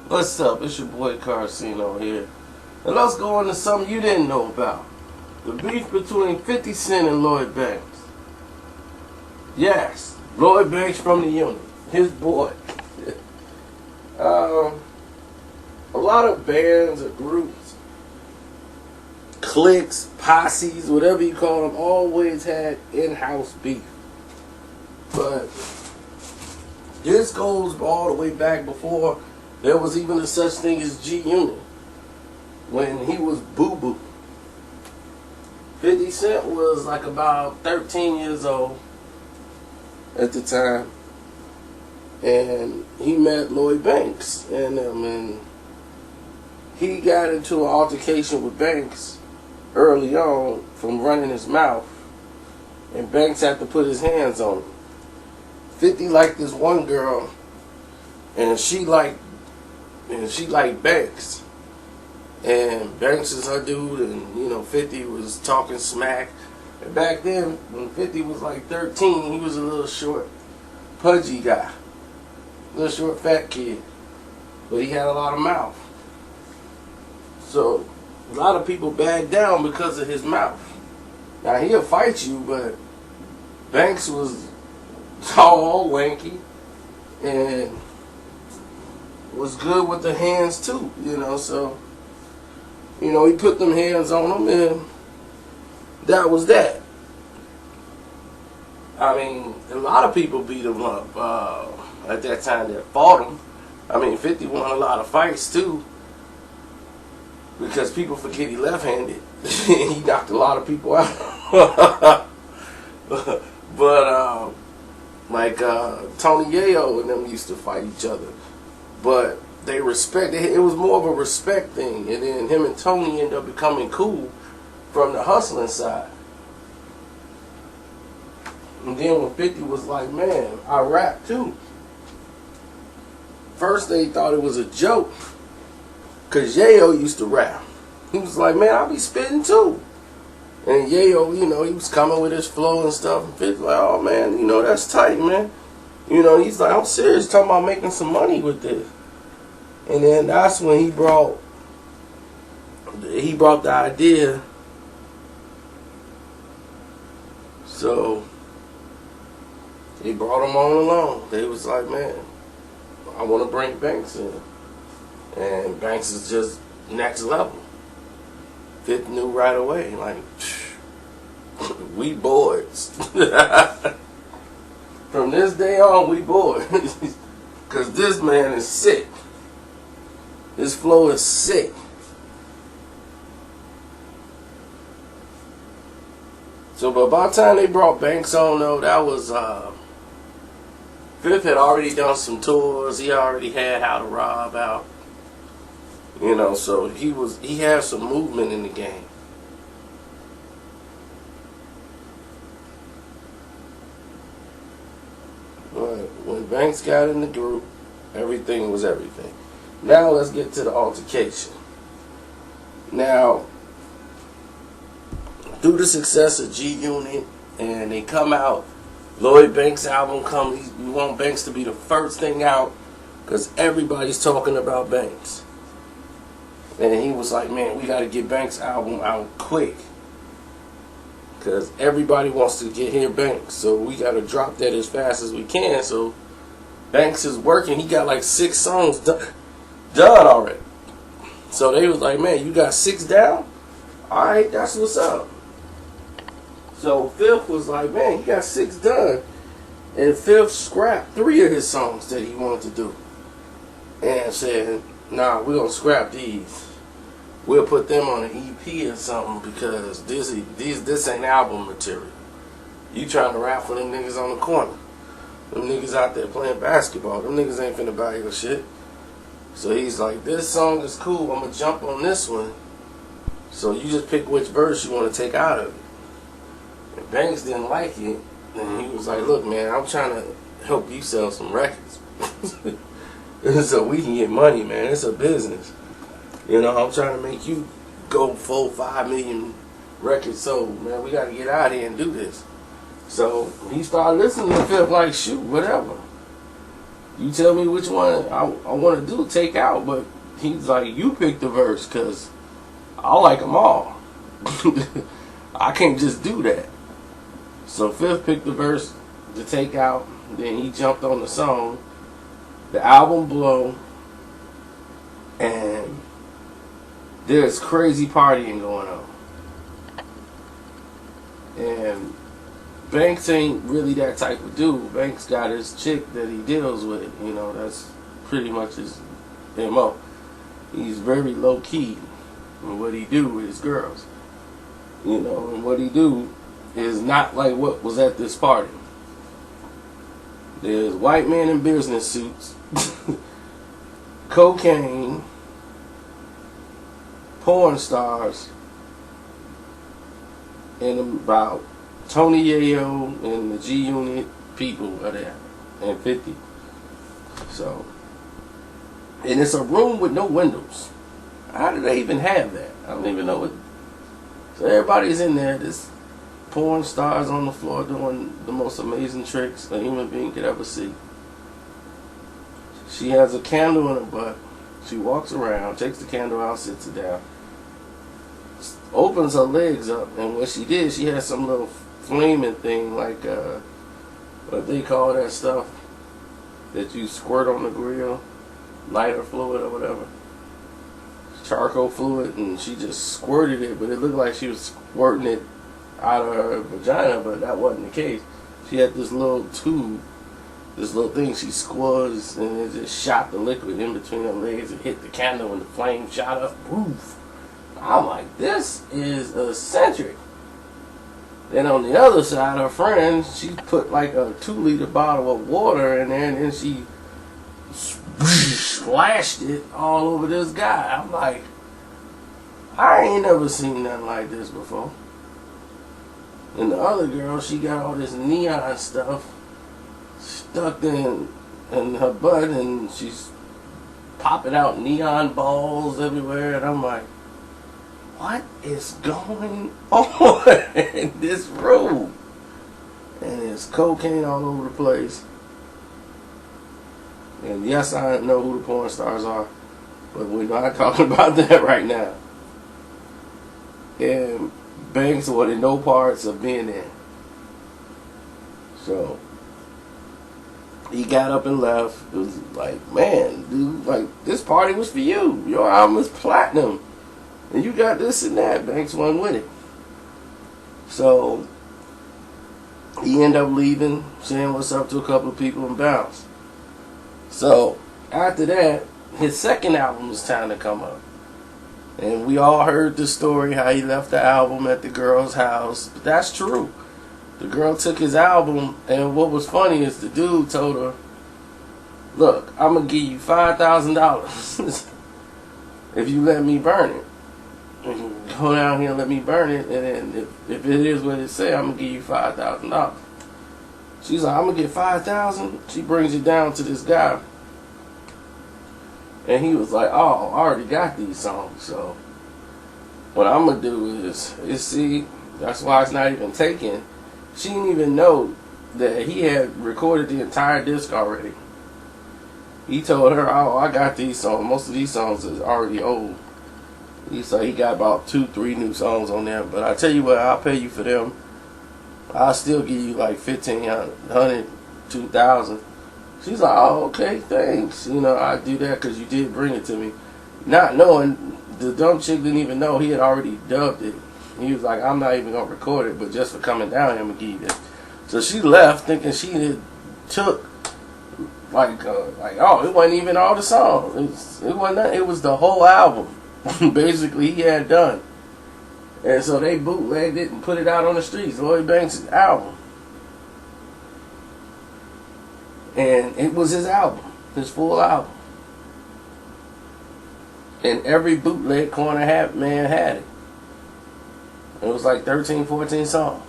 What's up? It's your boy Carcino here. And let's go into something you didn't know about. The beef between 50 Cent and Lloyd Banks. Yes, Lloyd Banks from the unit. His boy. A lot of bands or groups, cliques, posses, whatever you call them, always had in-house beef. But this goes all the way back before there was even a such thing as G-Unit. When he was Boo Boo. 50 Cent was like about 13 years old at the time. And he met Lloyd Banks. And he got into an altercation with Banks early on from running his mouth. And Banks had to put his hands on him. 50 liked this one girl. And she liked Banks. And Banks is her dude, and 50 was talking smack. And back then, when 50 was like 13, he was a little short, pudgy guy. Little short, fat kid. But he had a lot of mouth. So, a lot of people backed down because of his mouth. Now, he'll fight you, but Banks was tall, lanky, and was good with the hands too, so he put them hands on him, and that was that. I mean, a lot of people beat him up at that time that fought him. I mean, 50 won a lot of fights too, because people forget he left-handed. He knocked a lot of people out. But Tony Yayo and them used to fight each other. But they respected it. It was more of a respect thing. And then him and Tony ended up becoming cool from the hustling side. And then when 50 was like, man, I rap too. First they thought it was a joke, because Yayo used to rap. He was like, man, I'll be spitting too. And Yayo, he was coming with his flow and stuff. And 50 like, oh man, that's tight, man. He's like, I'm serious, talking about making some money with this. And then that's when he brought the idea. So he brought him on along. They was like, man, I want to bring Banks in. And Banks is just next level. 50 knew right away, like, we boys. From this day on, we boys. Because this man is sick. His flow is sick. So, but by the time they brought Banks on, though, that was, Fifth had already done some tours. He already had How to Rob out. So he had some movement in the game. But when Banks got in the group, everything was everything. Now let's get to the altercation. Now, through the success of G-Unit, and they come out, Lloyd Banks' album comes, we want Banks to be the first thing out, because everybody's talking about Banks. And he was like, man, we got to get Banks' album out quick, because everybody wants to hear Banks, so we got to drop that as fast as we can. So Banks is working. He got like 6 songs done already. So they was like, man, you got 6 down? Alright, that's what's up. So Fifth was like, man, he got 6 done. And Fifth scrapped 3 of his songs that he wanted to do. And said, nah, we're going to scrap these. We'll put them on an EP or something, because this ain't album material. You trying to rap for them niggas on the corner. Them niggas out there playing basketball. Them niggas ain't finna buy your shit. So he's like, this song is cool. I'm going to jump on this one. So you just pick which verse you want to take out of it. And Banks didn't like it. And he was like, look, man, I'm trying to help you sell some records. So we can get money, man. It's a business. I'm trying to make you go 4-5 million records sold, man. We got to get out here and do this. So he started listening to Fifth like, shoot, whatever. You tell me which one I want to do, take out. But he's like, you pick the verse, because I like them all. I can't just do that. So Fifth picked the verse to take out. Then he jumped on the song. The album blow. And there's crazy partying going on. And Banks ain't really that type of dude. Banks got his chick that he deals with. You know, that's pretty much his MO. He's very low key in what he do with his girls. You know, and what he do is not like what was at this party. There's white men in business suits, cocaine, porn stars, and about Tony Yayo and the G Unit people are there, and 50. So, and it's a room with no windows. How do they even have that? I don't even know what. So everybody's in there. This porn stars on the floor doing the most amazing tricks a human being could ever see. She has a candle in her butt. She walks around, takes the candle out, sits it down, opens her legs up, and what she did, she had some little flaming thing like what they call that stuff that you squirt on the grill, lighter fluid or whatever, charcoal fluid, and she just squirted it, but it looked like she was squirting it out of her vagina, but that wasn't the case. She had this little tube, this little thing she squeezed, and it just shot the liquid in between her legs and hit the candle, and the flame shot up. Poof! I'm like, this is eccentric. Then on the other side, her friend, she put like a 2-liter bottle of water in there, and then she splashed it all over this guy. I'm like, I ain't never seen nothing like this before. And the other girl, she got all this neon stuff stuck in her butt, and she's popping out neon balls everywhere, and I'm like, what is going on in this room? And there's cocaine all over the place. And yes, I know who the porn stars are, but we're not talking about that right now. And Banks wanted no parts of being there. So he got up and left. It was like, man, dude, like, this party was for you. Your album is platinum. And you got this and that. Banks wasn't with it. So he ended up leaving, saying what's up to a couple of people and bounced. So after that, his second album was time to come up. And we all heard the story how he left the album at the girl's house. But that's true. The girl took his album, and what was funny is the dude told her, look, I'm going to give you $5,000 if you let me burn it. And you go down here and let me burn it, and then if it is what it say, I'm going to give you $5,000. She's like, I'm going to get $5,000. She brings it down to this guy. And he was like, oh, I already got these songs, so what I'm going to do is see, that's why it's not even taken. She didn't even know that he had recorded the entire disc already. He told her, oh, I got these songs. Most of these songs is already old. He said he got about 2-3 new songs on there. But I tell you what, I'll pay you for them. I'll still give you like $1,500, $2,000. She's like, oh, okay, thanks. You know, I do that because you did bring it to me. Not knowing, the dumb chick didn't even know he had already dubbed it. He was like, I'm not even going to record it, but just for coming down here, I'm going to give you this. So she left thinking she had took, like, oh, it wasn't even all the songs. It wasn't that. It was the whole album, basically, he had done. And so they bootlegged it and put it out on the streets, Lloyd Banks' album. And it was his album, his full album. And every bootleg corner man had it. It was like 13, 14 songs.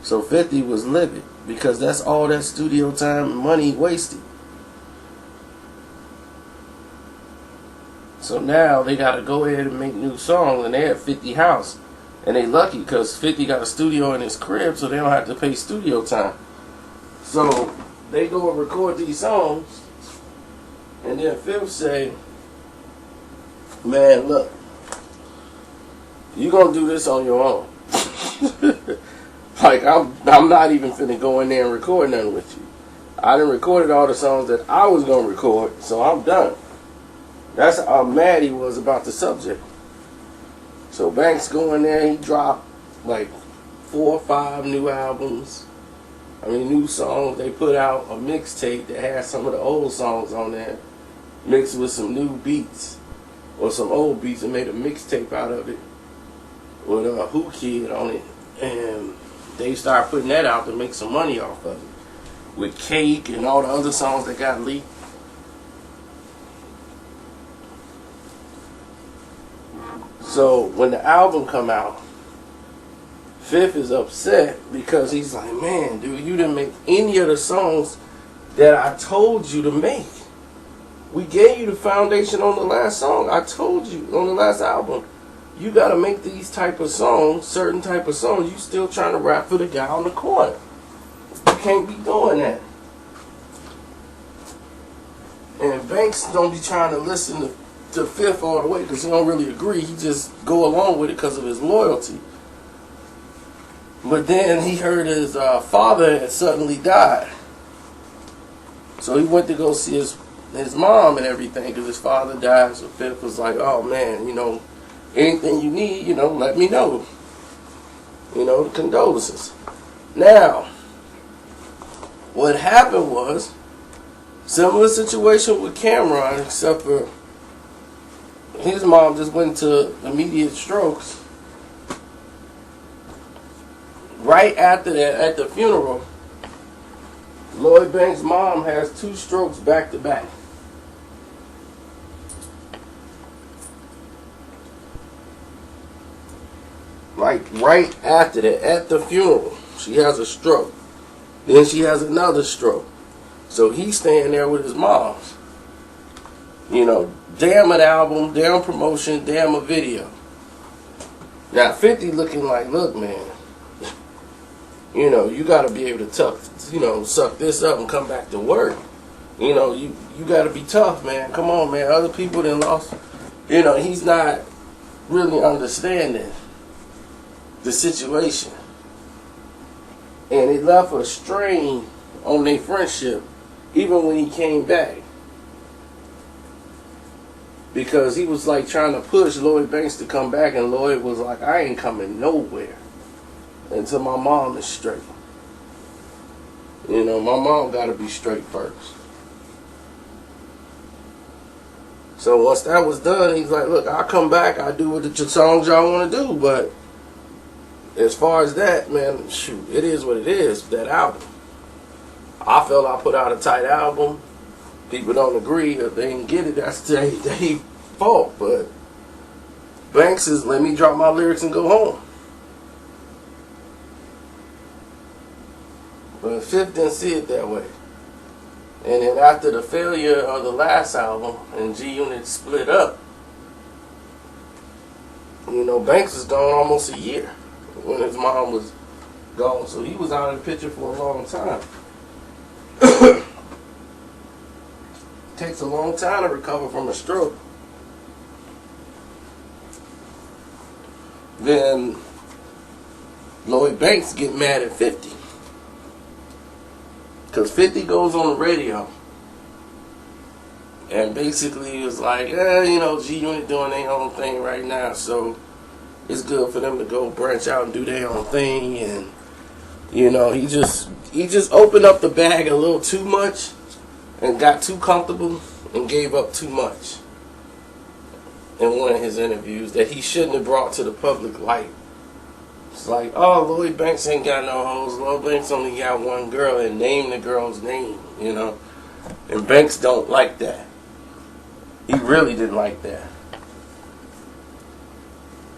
So 50 was livid because that's all that studio time and money wasted. So now they got to go ahead and make new songs, and they have 50 house. And they lucky because 50 got a studio in his crib, so they don't have to pay studio time. So they go and record these songs, and then Fifth say, man, look, you gonna do this on your own. Like, I'm not even finna go in there and record nothing with you. I done recorded all the songs that I was gonna record, so I'm done. That's how mad he was about the subject. So Banks go in there, he dropped like 4 or 5 new albums. I mean, new songs. They put out a mixtape that has some of the old songs on there, mixed with some new beats or some old beats, and made a mixtape out of it with a Who Kid on it. And they started putting that out to make some money off of it, with Cake and all the other songs that got leaked. So when the album come out, Fifth is upset because he's like, man, dude, you didn't make any of the songs that I told you to make. We gave you the foundation on the last song. I told you on the last album, you got to make these type of songs, certain type of songs. You still trying to rap for the guy on the corner. You can't be doing that. And Banks don't be trying to listen to Fifth all the way because he don't really agree. He just go along with it because of his loyalty. But then he heard his father had suddenly died. So he went to go see his mom and everything because his father died. So Fifth was like, oh man, anything you need, let me know. The condolences. Now, what happened was, similar situation with Cameron, except for his mom just went to immediate strokes. Right after that, at the funeral, Lloyd Banks' mom has 2 strokes back to back. Like right after that, at the funeral, she has a stroke. Then she has another stroke. So he's staying there with his moms. Damn an album, damn promotion, damn a video. Now 50 looking like, look, man, you got to be able to suck this up and come back to work. You got to be tough, man. Come on, man. Other people done lost. He's not really understanding the situation. And it left a strain on their friendship, even when he came back. Because he was like trying to push Lloyd Banks to come back, and Lloyd was like, I ain't coming nowhere until my mom is straight. My mom got to be straight first. So once that was done, he's like, look, I'll come back, I'll do what the songs y'all want to do, but as far as that, man, shoot, it is what it is, that album. I felt I put out a tight album. People don't agree, if they didn't get it, that's their fault. But Banks is, let me drop my lyrics and go home. But Fifth didn't see it that way. And then after the failure of the last album and G-Unit split up, Banks was gone almost a year when his mom was gone. So he was out of the picture for a long time. Takes a long time to recover from a stroke. Then Lloyd Banks get mad at 50. Because 50 goes on the radio and basically was like, G-Unit doing their own thing right now, so it's good for them to go branch out and do their own thing. And he just opened up the bag a little too much and got too comfortable and gave up too much in one of his interviews that he shouldn't have brought to the public light. It's like, oh, Lloyd Banks ain't got no hoes. Lloyd Banks only got one girl, and name the girl's name, And Banks don't like that. He really didn't like that.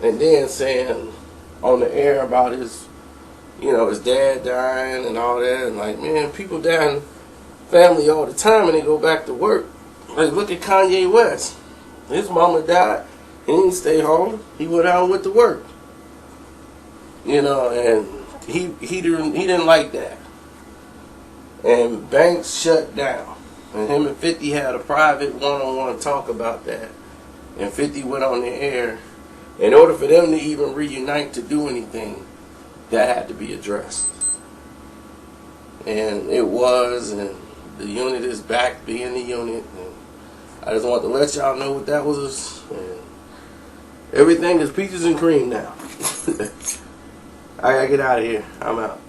And then saying on the air about his dad dying and all that, and like, man, people die in family all the time and they go back to work. Like, look at Kanye West. His mama died. He didn't stay home. He went out and went to work. And he didn't like that. And Banks shut down. And him and 50 had a private one-on-one talk about that. And 50 went on the air. In order for them to even reunite to do anything, that had to be addressed. And it was, and the unit is back being the unit. And I just want to let y'all know what that was. And everything is peaches and cream now. I gotta get out of here. I'm out.